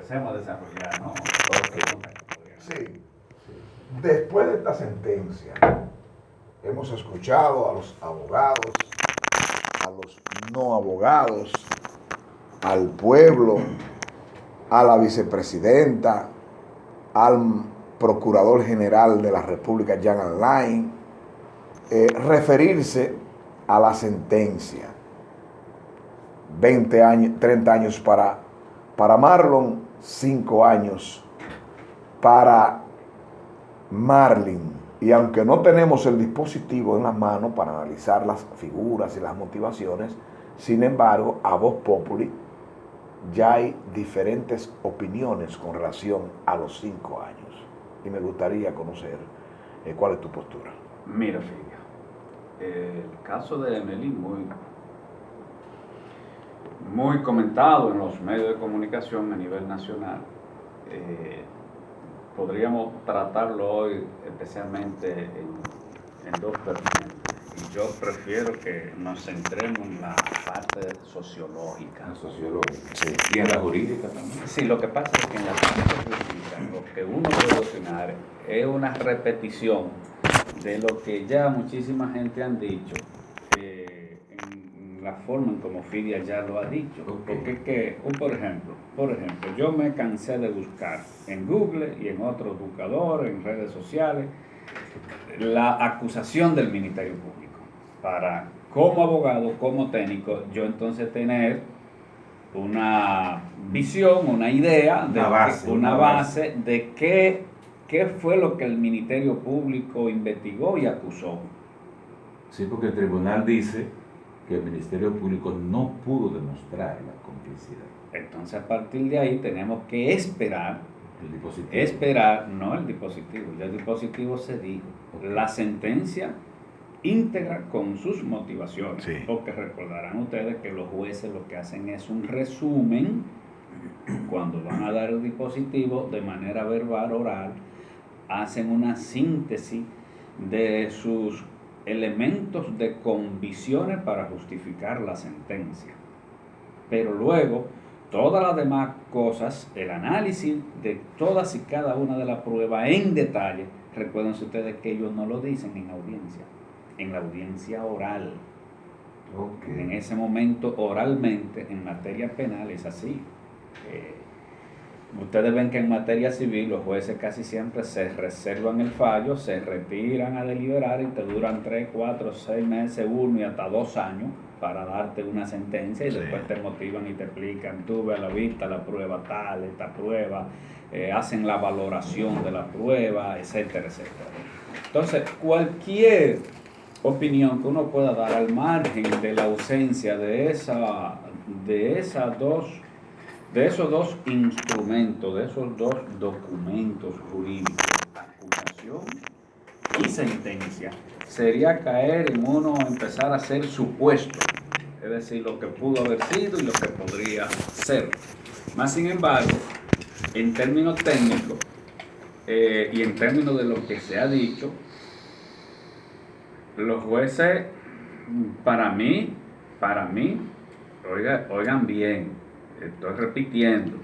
empecemos a desarrollar, ¿no? Okay. Sí. Después de esta sentencia, hemos escuchado a los abogados, a los no abogados, al pueblo, a la vicepresidenta, al procurador general de la República, Jean Alain, referirse a la sentencia. 20 años, 30 años para Marlon, 5 años para Marlin. Y aunque no tenemos el dispositivo en las manos para analizar las figuras y las motivaciones, sin embargo, a voz populi ya hay diferentes opiniones con relación a los 5 años. Y me gustaría conocer cuál es tu postura. Mira, Fidia, el caso de Emily muy comentado en los medios de comunicación a nivel nacional. Podríamos tratarlo hoy especialmente en dos vertientes. Y yo prefiero que nos centremos en la parte sociológica. La sociológica. Sí. Y en la jurídica también. Sí, lo que pasa es que en la parte jurídica lo que uno puede opinar es una repetición de lo que ya muchísima gente han dicho, en la forma en como Fidia ya lo ha dicho. Okay. Porque que, por ejemplo, yo me cansé de buscar en Google y en otros buscadores, en redes sociales, la acusación del Ministerio Público. Para, como abogado, como técnico, yo entonces tener una visión, una idea, una base de qué fue lo que el Ministerio Público investigó y acusó. Sí, porque el tribunal dice que el Ministerio Público no pudo demostrar la complicidad. Entonces, a partir de ahí tenemos que esperar. El dispositivo. Esperar, no el dispositivo, ya el dispositivo se dijo. Okay. La sentencia íntegra con sus motivaciones. Sí. Porque recordarán ustedes que los jueces lo que hacen es un resumen cuando van a dar el dispositivo de manera verbal, oral, hacen una síntesis de sus elementos de convicciones para justificar la sentencia. Pero luego, todas las demás cosas, el análisis de todas y cada una de las pruebas en detalle, recuerden ustedes que ellos no lo dicen en audiencia, en la audiencia oral. Okay. En ese momento, oralmente, en materia penal es así. Ustedes ven que en materia civil los jueces casi siempre se reservan el fallo, se retiran a deliberar y te duran 3, 4, 6 meses, 1 y hasta 2 años para darte una sentencia y sí. Después te motivan y te explican, tuve a la vista la prueba tal, esta prueba, hacen la valoración de la prueba, etcétera, etcétera. Entonces, cualquier opinión que uno pueda dar al margen de la ausencia de esos dos instrumentos, de esos dos documentos jurídicos, acusación y sentencia, sería caer en uno empezar a hacer supuestos, es decir, lo que pudo haber sido y lo que podría ser. Más sin embargo, en términos técnicos y en términos de lo que se ha dicho, los jueces, para mí, oigan bien, estoy repitiendo,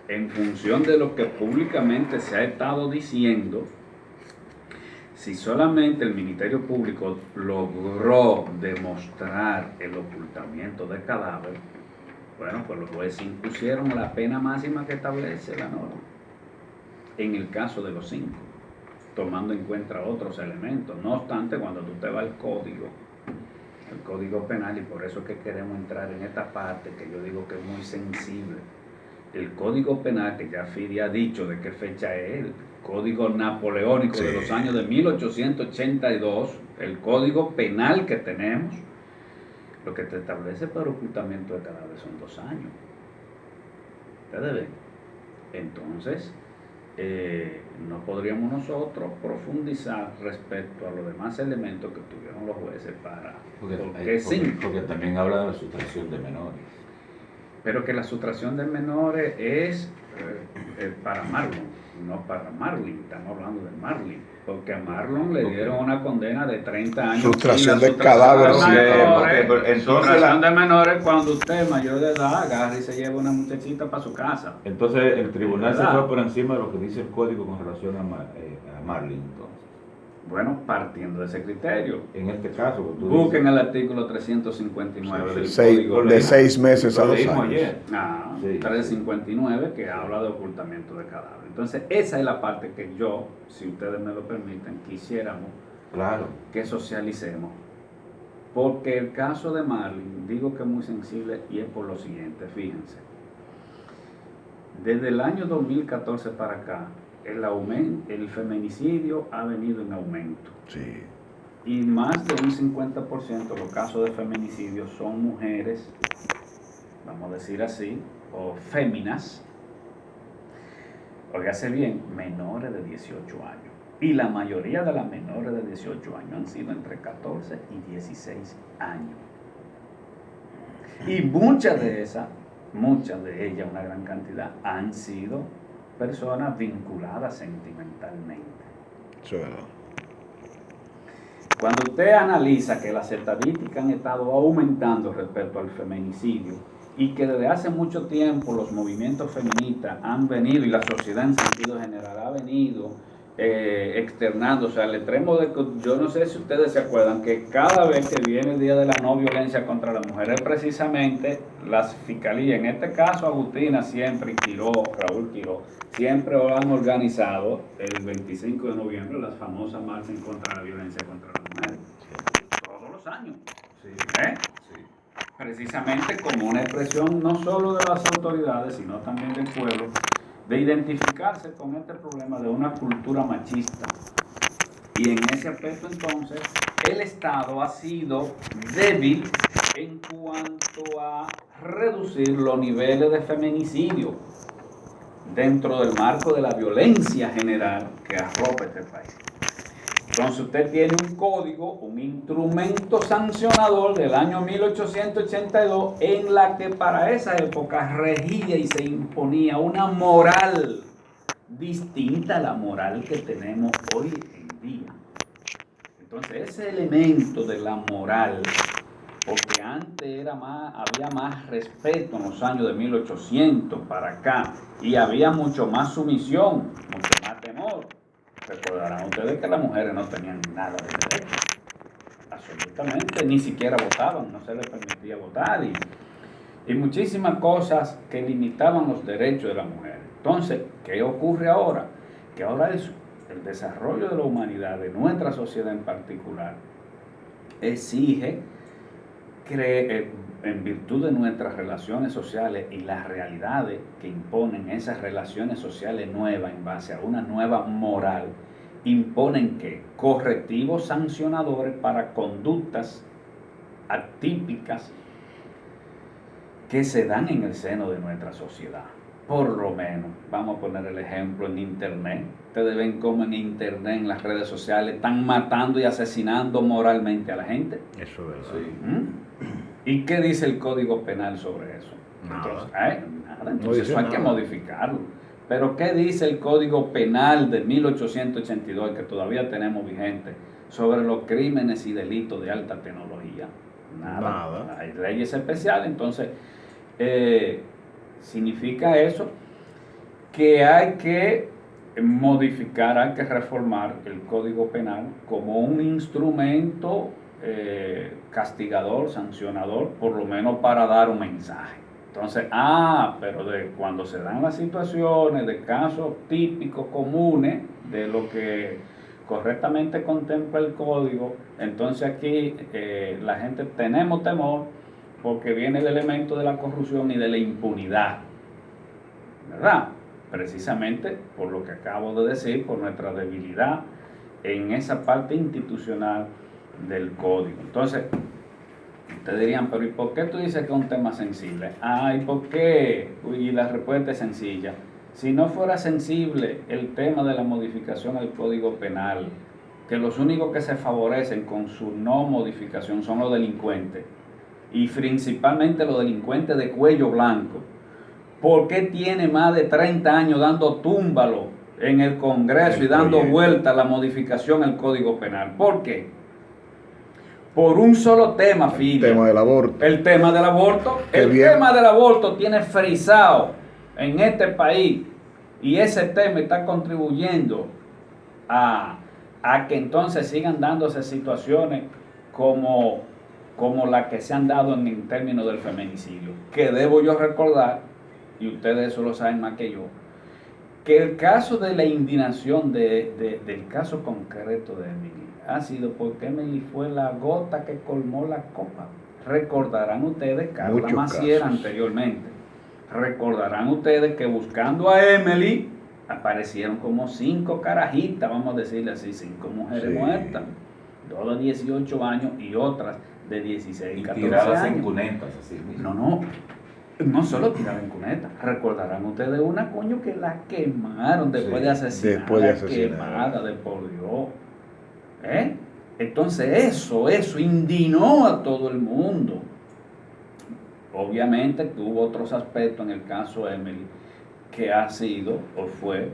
en función de lo que públicamente se ha estado diciendo, si solamente el Ministerio Público logró demostrar el ocultamiento de cadáver, bueno, pues los jueces impusieron la pena máxima que establece la norma, en el caso de los 5, tomando en cuenta otros elementos. No obstante, cuando tú te vas al código penal, y por eso es que queremos entrar en esta parte que yo digo que es muy sensible, el código penal, que ya Fidia ha dicho de qué fecha es, el código napoleónico sí. De los años de 1882, el código penal que tenemos, lo que te establece para ocultamiento de cadáver son 2 años. ¿Ustedes ven? Entonces, no podríamos nosotros profundizar respecto a los demás elementos que tuvieron los jueces para... Porque también habla de la sustracción de menores. Pero que la sustracción de menores es para Marlon, no para Marlin. Estamos hablando de Marlin. Porque a Marlon le dieron una condena de 30 años. Sustracción de sustracción cadáveres. menores, Entonces, sustracción de menores cuando usted, mayor de edad, agarra y se lleva una muchachita para su casa. entonces el tribunal se ¿Verdad? fue por encima de lo que dice el código con relación a Marlin. Entonces, Bueno, partiendo de ese criterio. en este caso, tú Busquen dices, el artículo 359 del Seis- Código de Penal. 6 meses a lo 2 leímos años. ayer. Ah, Sí, 359 que habla de ocultamiento de cadáver. Entonces, esa es la parte que yo, si ustedes me lo permiten, quisiéramos Claro. que socialicemos. Porque el caso de Marlin, digo que es muy sensible y es por lo siguiente, fíjense. Desde el año 2014 para acá, el feminicidio ha venido en aumento. Sí. Y más de un 50% de los casos de feminicidio son mujeres, vamos a decir así, o féminas, óigase bien, menores de 18 años. Y la mayoría de las menores de 18 años han sido entre 14 y 16 años. Y muchas de ellas, una gran cantidad, han sido personas vinculadas sentimentalmente. Eso es verdad. Cuando usted analiza que las estadísticas han estado aumentando respecto al feminicidio y que desde hace mucho tiempo los movimientos feministas han venido y la sociedad en sentido general ha venido externándose al extremo de que yo no sé si ustedes se acuerdan que cada vez que viene el Día de la No Violencia contra las Mujeres, precisamente las fiscalías, en este caso Agustina siempre, Raúl Quiró, siempre han organizado el 25 de noviembre las famosas marchas en contra de la violencia contra las mujeres. Todos los años. Sí. Sí. Precisamente como una expresión no solo de las autoridades, sino también del pueblo, de identificarse con este problema de una cultura machista. Y en ese aspecto entonces, el Estado ha sido débil en cuanto a reducir los niveles de feminicidio dentro del marco de la violencia general que arropa este país. Entonces usted tiene un código, un instrumento sancionador del año 1882 en la que para esa época regía y se imponía una moral distinta a la moral que tenemos hoy en día. Entonces ese elemento de la moral, porque antes había más respeto en los años de 1800 para acá y había mucho más sumisión, mucho más temor. Recordarán ustedes que las mujeres no tenían nada de derecho, absolutamente, ni siquiera votaban, no se les permitía votar y muchísimas cosas que limitaban los derechos de la mujer. Entonces, ¿qué ocurre ahora? Que ahora el desarrollo de la humanidad, de nuestra sociedad en particular, exige en virtud de nuestras relaciones sociales y las realidades que imponen esas relaciones sociales nuevas en base a una nueva moral, imponen que correctivos sancionadores para conductas atípicas que se dan en el seno de nuestra sociedad. Por lo menos, vamos a poner el ejemplo en Internet. Ustedes ven cómo en Internet, en las redes sociales, están matando y asesinando moralmente a la gente. Eso es verdad. Sí. ¿Y qué dice el Código Penal sobre eso? Nada. Nada. Entonces No dice eso hay que nada. modificarlo. Pero ¿qué dice el Código Penal de 1882, que todavía tenemos vigente, sobre los crímenes y delitos de alta tecnología? Nada. Hay leyes especiales. Entonces, significa eso que hay que modificar, hay que reformar el Código Penal como un instrumento castigador, sancionador, por lo menos para dar un mensaje. Entonces, pero cuando se dan las situaciones de casos típicos, comunes, de lo que correctamente contempla el código, entonces aquí la gente tenemos temor porque viene el elemento de la corrupción y de la impunidad, ¿verdad? Precisamente por lo que acabo de decir, por nuestra debilidad en esa parte institucional del código. Entonces, ustedes dirían, pero ¿y por qué tú dices que es un tema sensible? ¿Y por qué? Y la respuesta es sencilla. Si no fuera sensible el tema de la modificación al Código Penal, que los únicos que se favorecen con su no modificación son los delincuentes, y principalmente los delincuentes de cuello blanco, ¿por qué tiene más de 30 años dando túmbalo en el Congreso y dando vuelta a la modificación al Código Penal? ¿Por qué? Por un solo tema, Filia. El tema del aborto. El tema del aborto. El tema del aborto tiene frisado en este país, y ese tema está contribuyendo a que entonces sigan dándose situaciones como las que se han dado en términos del feminicidio. Que debo yo recordar, y ustedes eso lo saben más que yo, que el caso de la indignación del caso concreto de Emily ha sido porque Emily fue la gota que colmó la copa. Recordarán ustedes, Carla Maciera anteriormente, recordarán ustedes que buscando a Emily aparecieron como 5 carajitas, vamos a decirle así, 5 mujeres muertas, 2 de 18 años y otras de 16 y 14 tiradas años. En cunetas, así mismo. No solo tiradas en cunetas. Recordarán ustedes una, coño, que la quemaron después de asesinarla, quemada de por Dios. Entonces eso indignó a todo el mundo. Obviamente que hubo otros aspectos en el caso Emily, que ha sido o fue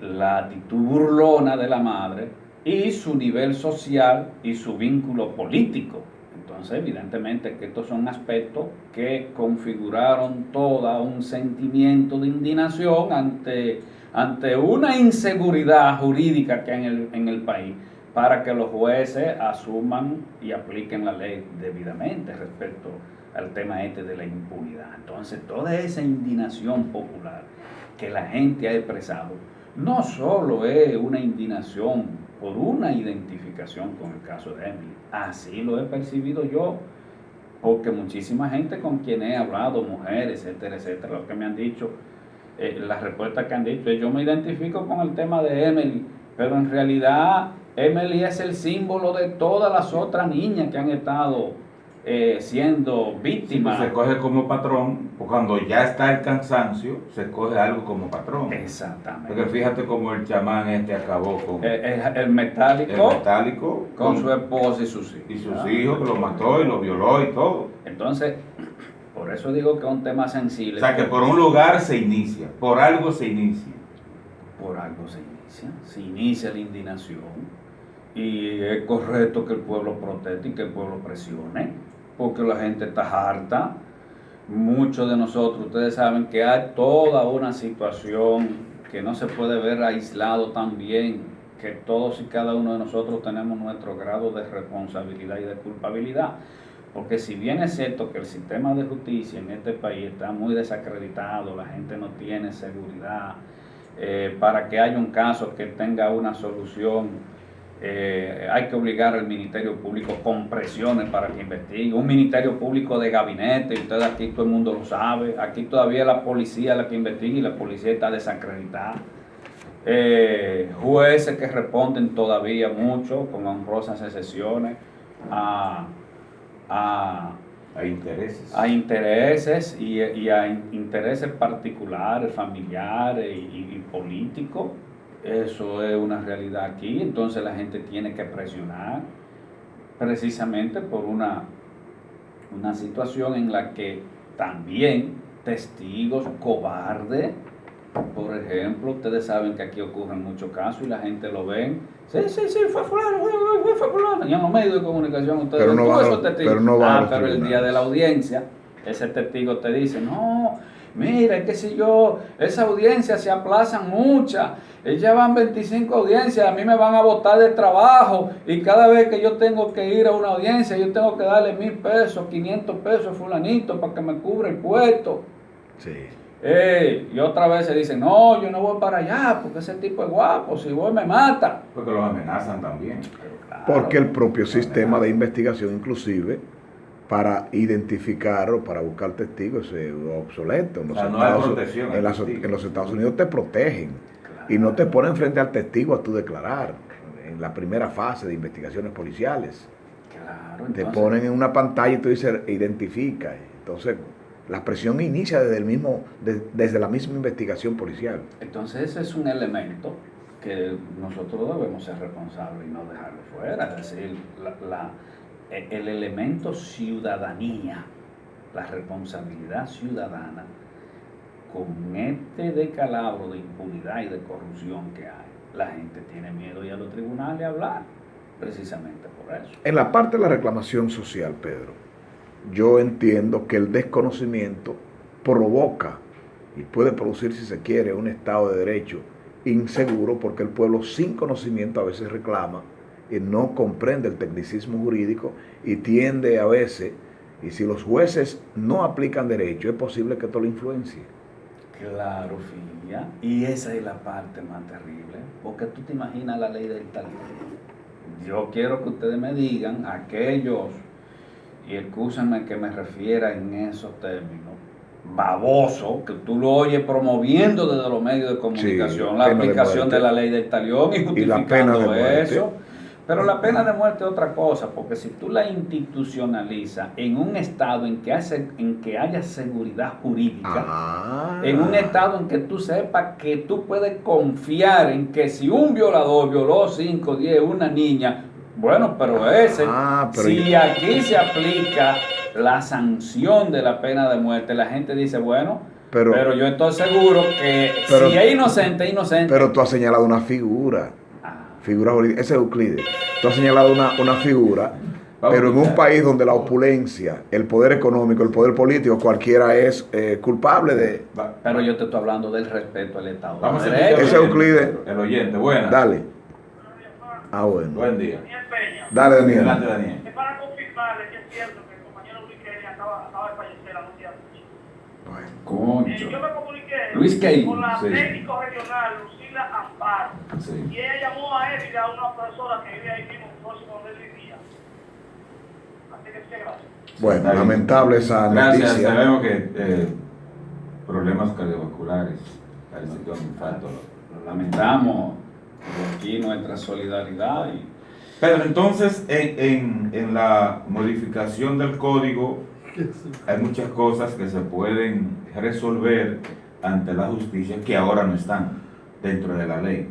la actitud burlona de la madre y su nivel social y su vínculo político. Entonces, evidentemente que estos son aspectos que configuraron todo un sentimiento de indignación ante una inseguridad jurídica que hay en el país, para que los jueces asuman y apliquen la ley debidamente respecto al tema de la impunidad. Entonces, toda esa indignación popular que la gente ha expresado no solo es una indignación por una identificación con el caso de Emily, así lo he percibido yo, porque muchísima gente con quien he hablado, mujeres, etcétera, etcétera, lo que me han dicho, las respuestas que han dicho, yo me identifico con el tema de Emily, pero en realidad Emily es el símbolo de todas las otras niñas que han estado siendo víctimas. Sí, se coge como patrón, cuando ya está el cansancio, se coge algo como patrón. Exactamente. Porque fíjate cómo el chamán acabó con el metálico con su esposa y sus hijos. Y sus hijos, que lo mató y lo violó y todo. Entonces, por eso digo que es un tema sensible. O sea, que por un lugar se inicia, por algo se inicia. Por algo se inicia la indignación. Y es correcto que el pueblo proteste y que el pueblo presione, porque la gente está harta. Muchos de nosotros, ustedes saben que hay toda una situación que no se puede ver aislado también, que todos y cada uno de nosotros tenemos nuestro grado de responsabilidad y de culpabilidad. Porque si bien es cierto que el sistema de justicia en este país está muy desacreditado, la gente no tiene seguridad, para que haya un caso que tenga una solución, hay que obligar al Ministerio Público con presiones para que investigue, un Ministerio Público de gabinete, y ustedes aquí todo el mundo lo sabe, aquí todavía la policía es la que investiga y la policía está desacreditada, jueces que responden todavía mucho, con honrosas excepciones, a intereses y a intereses particulares, familiares y políticos. Eso es una realidad aquí. Entonces la gente tiene que presionar precisamente por una situación en la que también testigos cobardes, por ejemplo, ustedes saben que aquí ocurren muchos casos y la gente lo ven, sí, fue fulano, fue fulano, y en los medios de comunicación ustedes ven todos esos testigos, pero el día de la audiencia, ese testigo te dice, no, mira, que si yo, esa audiencia se aplazan muchas, ya van 25 audiencias, a mí me van a botar de trabajo, y cada vez que yo tengo que ir a una audiencia, yo tengo que darle 1,000 pesos, 500 pesos fulanito para que me cubra el puesto. Sí. Y otra vez se dice, no, yo no voy para allá, porque ese tipo es guapo, si voy me mata. Porque los amenazan también. Claro, porque el propio sistema de investigación, inclusive, para identificar o para buscar testigos es obsoleto. En los Estados Unidos te protegen, claro, y no te ponen frente al testigo a tu declarar en la primera fase de investigaciones policiales. Claro, entonces, te ponen en una pantalla y tú dices, identifica. Entonces, la presión inicia desde la misma investigación policial. Entonces, ese es un elemento que nosotros debemos ser responsables y no dejarlo fuera. Es decir, el elemento ciudadanía, la responsabilidad ciudadana, con este decalabro de impunidad y de corrupción que hay, la gente tiene miedo ir a los tribunales a hablar, precisamente por eso. En la parte de la reclamación social, Pedro, yo entiendo que el desconocimiento provoca y puede producir, si se quiere, un Estado de Derecho inseguro, porque el pueblo sin conocimiento a veces reclama y no comprende el tecnicismo jurídico y tiende a veces, y si los jueces no aplican derecho, es posible que esto lo influencie. Claro, Filia, y esa es la parte más terrible, porque tú te imaginas la ley del talión. Yo quiero que ustedes me digan aquellos, y excúsenme que me refiera en esos términos, baboso, que tú lo oyes promoviendo desde los medios de comunicación, Sí, la pena de aplicación de muerte. la ley del talión y Y la pena justificando de muerte. eso. Pero la pena de muerte es otra cosa, porque si tú la institucionalizas en un estado en que haya seguridad jurídica, en un estado en que tú sepas que tú puedes confiar en que si un violador violó 5, 10, una niña, bueno, pero si aquí se aplica la sanción de la pena de muerte, la gente dice, bueno, pero yo estoy seguro que si es inocente, es inocente. Pero tú has señalado una figura jurídica, ese es Euclides. Tú has señalado una figura, pero en un país donde la opulencia, el poder económico, el poder político, cualquiera es culpable de... Pero yo te estoy hablando del respeto al Estado. Vamos a Ese es Euclides. El oyente, buenas. Dale. Bueno. Buen día. Dale, Daniel. Adelante, Daniel. Es para confirmarle que es cierto que el compañero Luis Kelly acaba de fallecer anunciado. Concho. Yo me comuniqué Luis Kelly. con la Sí. técnico regional Lucila Amparo. Sí. Y ella llamó a él y a una profesora que vive ahí mismo, próximo donde él vivía. Así que sí, gracias. Bueno, Está bien. lamentable esa Gracias, noticia. sabemos que problemas cardiovasculares, parece que un infarto. Lo lamentamos, aquí nuestra solidaridad. Pero entonces, en la modificación del código, hay muchas cosas que se pueden resolver ante la justicia que ahora no están dentro de la ley.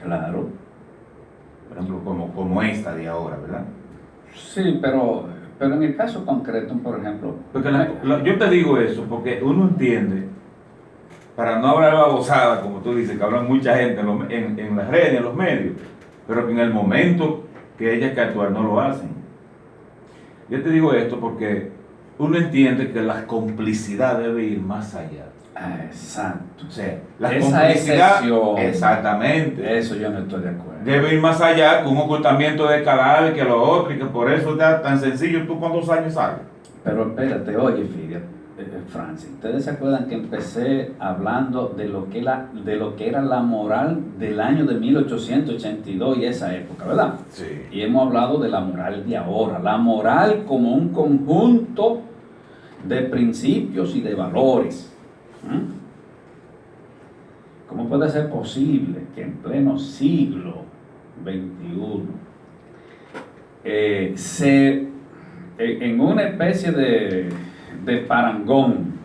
Claro. Por ejemplo, como esta de ahora, ¿verdad? Sí, pero en el caso concreto, por ejemplo... Porque yo te digo eso porque uno entiende, para no hablar babosada, como tú dices, que hablan mucha gente en las redes, en los medios, pero que en el momento que ellas que actuar no lo hacen. Yo te digo esto porque uno entiende que la complicidad debe ir más allá. Exacto. O sea, la Esa complicidad, excepción. exactamente, Eso yo no estoy de acuerdo. debe ir más allá con un ocultamiento de cadáver que lo otro, y que por eso está tan sencillo. ¿Tú cuántos años sabes? Pero espérate, oye, Fidia, Francis, ustedes se acuerdan que empecé hablando de lo que era la moral del año de 1882 y esa época, ¿verdad? Sí. Y hemos hablado de la moral de ahora, la moral como un conjunto de principios y de valores. ¿Cómo puede ser posible que en pleno siglo XXI en una especie de parangón,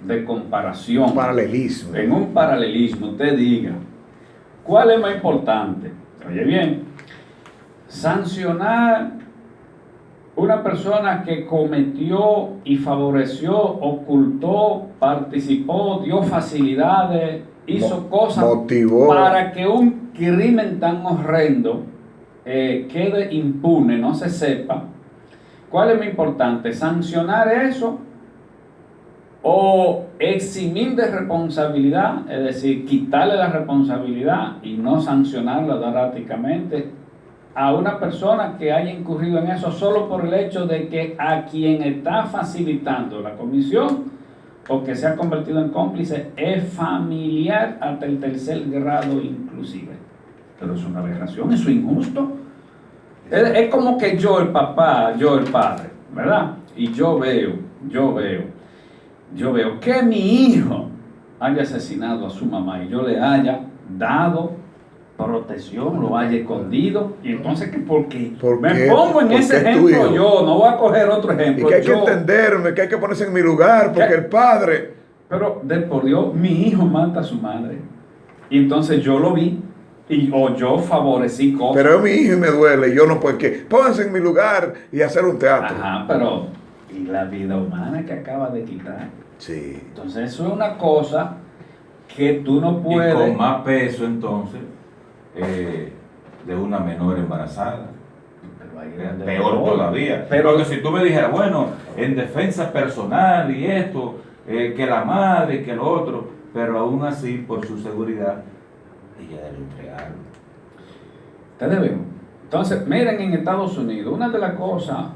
de comparación, Paralelismo. en un paralelismo, usted diga, ¿cuál es más importante? Oye bien, sancionar una persona que cometió y favoreció, ocultó, participó, dio facilidades, hizo cosas motivó para que un crimen tan horrendo quede impune, no se sepa? ¿Cuál es más importante? ¿Sancionar eso o eximir de responsabilidad? Es decir, quitarle la responsabilidad y no sancionarla drásticamente a una persona que haya incurrido en eso solo por el hecho de que a quien está facilitando la comisión o que se ha convertido en cómplice es familiar hasta el tercer grado inclusive? Pero es una aberración, eso es injusto. Es como que yo el papá, yo el padre, ¿verdad? Y yo veo que mi hijo haya asesinado a su mamá y yo le haya dado protección, lo haya escondido, y entonces que porque me pongo en ese ejemplo yo, no voy a coger otro ejemplo. Y que hay que entenderme, que hay que ponerse en mi lugar, porque el padre... Pero de por Dios, mi hijo mata a su madre. Y entonces yo lo vi, o yo favorecí cosas. Pero es mi hijo y me duele, y yo no puedo que pónganse en mi lugar y hacer un teatro. Ajá, pero ¿y la vida humana que acaba de quitar? Sí. Entonces eso es una cosa que tú no puedes... Y con más peso entonces de una menor embarazada. Pero ahí es donde Peor voy. todavía. Pero Porque si tú me dijeras, bueno, en defensa personal y esto, que la madre, que lo otro, pero aún así, por su seguridad, ella debe entregarlo. ustedes ven. Entonces, miren, en Estados Unidos, una de las cosas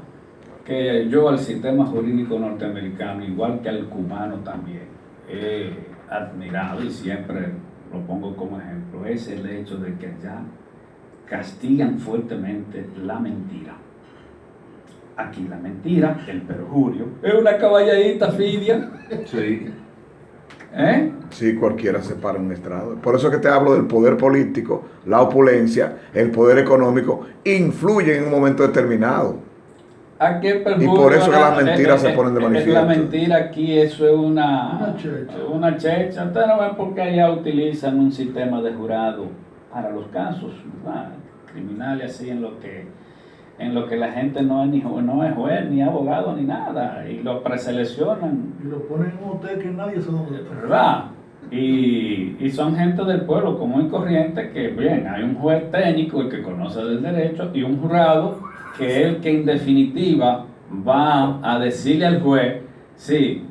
que yo al sistema jurídico norteamericano, igual que al cubano también, he admirado y siempre lo pongo como ejemplo, es el hecho de que allá castigan fuertemente la mentira. Aquí la mentira, el perjurio, es una caballadita fidia. Sí. ¿Eh? Sí, cualquiera se para en un estrado. Por eso es que te hablo del poder político, la opulencia, el poder económico, influyen en un momento determinado. Aquí el perjurio, Y por eso que las mentiras se ponen de manifiesto. La mentira aquí, eso es Una checha. una checha. Ustedes no ven por qué allá utilizan un sistema de jurado para los casos, ¿verdad?, criminales, así en lo que la gente no es juez, ni abogado, ni nada, y lo preseleccionan, Y lo ponen en un hotel que nadie sabe dónde está. ¿verdad? Y son gente del pueblo común y corriente que, bien, hay un juez técnico, el que conoce del derecho, y un jurado que es el que en definitiva va a decirle al juez, sí,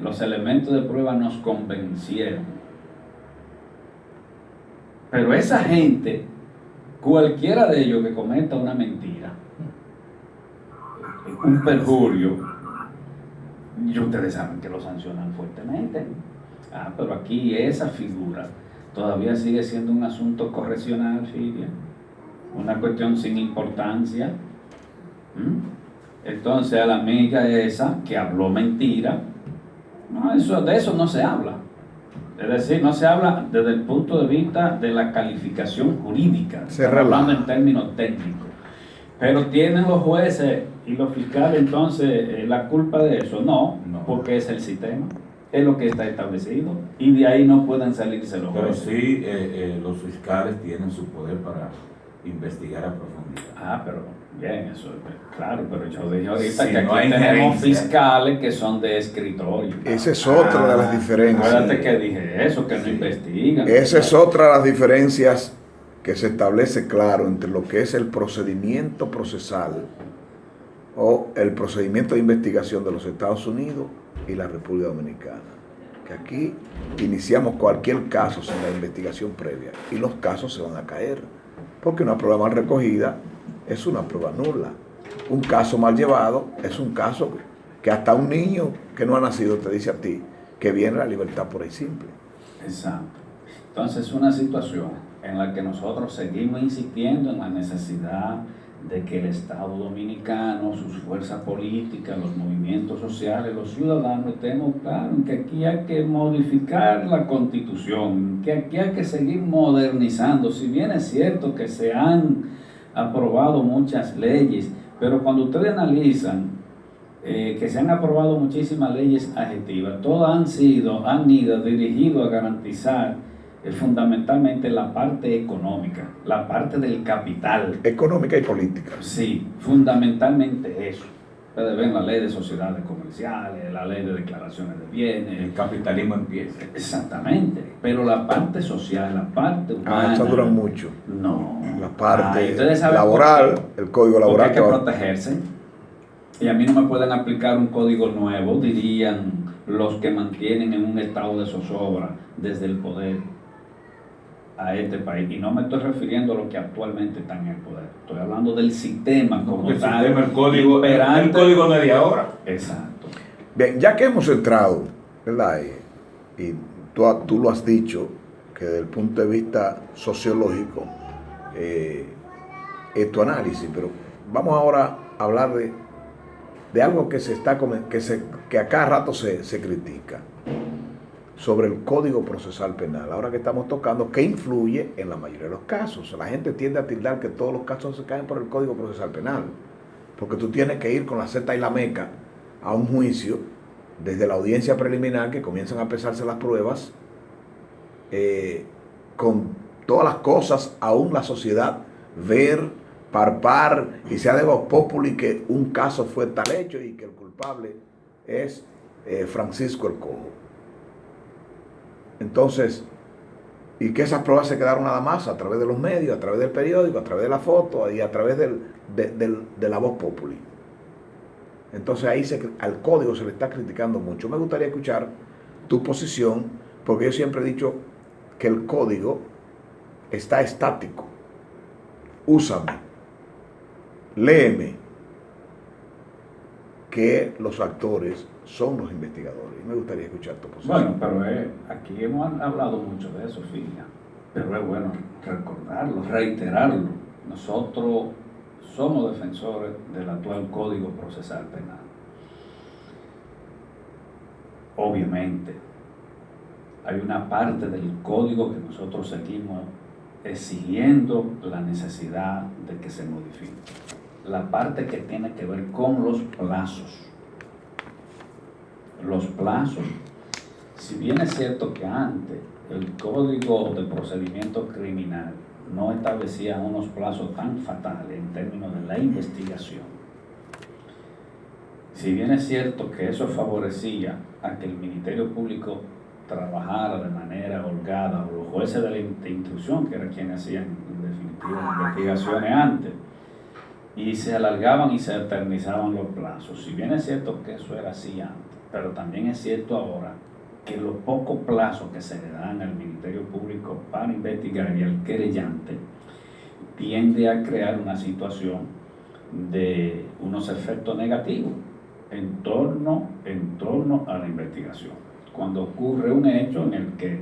los elementos de prueba nos convencieron. Pero esa gente, cualquiera de ellos que cometa una mentira, un perjurio, y ustedes saben que lo sancionan fuertemente. Pero aquí esa figura todavía sigue siendo un asunto correccional, Fidia, una cuestión sin importancia. Entonces a la amiga esa que habló mentira, no, de eso no se habla. Es decir, no se habla desde el punto de vista de la calificación jurídica, Se hablando relaja. en términos técnicos. Pero ¿tienen los jueces y los fiscales entonces la culpa de eso? No, No. porque es el sistema, es lo que está establecido, y de ahí no pueden salirse los Pero jueces. sí, los fiscales tienen su poder para investigar a profundidad. Pero bien, eso es claro, pero yo dije ahorita Sí, que no aquí hay tenemos injerencia. fiscales que son de escritorio. Esa es otra de las diferencias. Acuérdate que dije eso, que no investigan. Esa es otra de las diferencias que se establece claro entre lo que es el procedimiento procesal o el procedimiento de investigación de los Estados Unidos y la República Dominicana. Que aquí iniciamos cualquier caso sin la investigación previa y los casos se van a caer, porque una prueba mal recogida es una prueba nula. Un caso mal llevado es un caso que hasta un niño que no ha nacido te dice a ti que viene la libertad por ahí simple. Exacto. Entonces es una situación en la que nosotros seguimos insistiendo en la necesidad de que el Estado dominicano, sus fuerzas políticas, los movimientos sociales, los ciudadanos estemos claros en que aquí hay que modificar la Constitución, que aquí hay que seguir modernizando. Si bien es cierto que se han aprobado muchas leyes, pero cuando ustedes analizan que se han aprobado muchísimas leyes adjetivas, todas han ido dirigidas a garantizar fundamentalmente la parte económica, la parte del capital. Económica y política. Sí, fundamentalmente eso. Ustedes ven la ley de sociedades comerciales, la ley de declaraciones de bienes. El capitalismo empieza. Exactamente, pero la parte social, la parte humana. Esa dura mucho. No. La parte ustedes saben laboral, por qué. el código Porque laboral. hay que protegerse. Y a mí no me pueden aplicar un código nuevo, dirían los que mantienen en un estado de zozobra desde el poder a este país. Y no me estoy refiriendo a los que actualmente están en el poder. Estoy hablando del sistema como El tal. sistema, el código no es de ahora. Exacto. Bien, ya que hemos entrado, ¿verdad? Y tú lo has dicho, que desde el punto de vista sociológico es tu análisis, pero vamos ahora a hablar de algo que que a cada rato se critica, sobre el Código Procesal Penal. Ahora que estamos tocando, ¿qué influye en la mayoría de los casos? La gente tiende a tildar que todos los casos se caen por el Código Procesal Penal, porque tú tienes que ir con la zeta y la meca a un juicio desde la audiencia preliminar, que comienzan a pesarse las pruebas, con todas las cosas, aún la sociedad, ver, parpar, y sea de voz populi que un caso fue tal hecho y que el culpable es Francisco el Cojo. Entonces, y que esas pruebas se quedaron nada más a través de los medios, a través del periódico, a través de la foto y a través de la voz populi. Entonces ahí al código se le está criticando mucho. Me gustaría escuchar tu posición, porque yo siempre he dicho que el código está estático. Úsame, léeme, que los actores son los investigadores. Y me gustaría escuchar tu posición. Bueno, pero aquí hemos hablado mucho de eso, Filia, pero es bueno recordarlo, reiterarlo. Nosotros somos defensores del actual Código Procesal Penal. Obviamente, hay una parte del código que nosotros seguimos exigiendo la necesidad de que se modifique. La parte que tiene que ver con los plazos. Los plazos, si bien es cierto que antes el Código de Procedimiento Criminal no establecía unos plazos tan fatales en términos de la investigación, si bien es cierto que eso favorecía a que el Ministerio Público trabajara de manera holgada, o los jueces de instrucción, que eran quienes hacían en definitiva las investigaciones antes, y se alargaban y se eternizaban los plazos. Si bien es cierto que eso era así antes, pero también es cierto ahora que los pocos plazos que se le dan al Ministerio Público para investigar y al querellante tiende a crear una situación de unos efectos negativos en torno a la investigación. Cuando ocurre un hecho en el que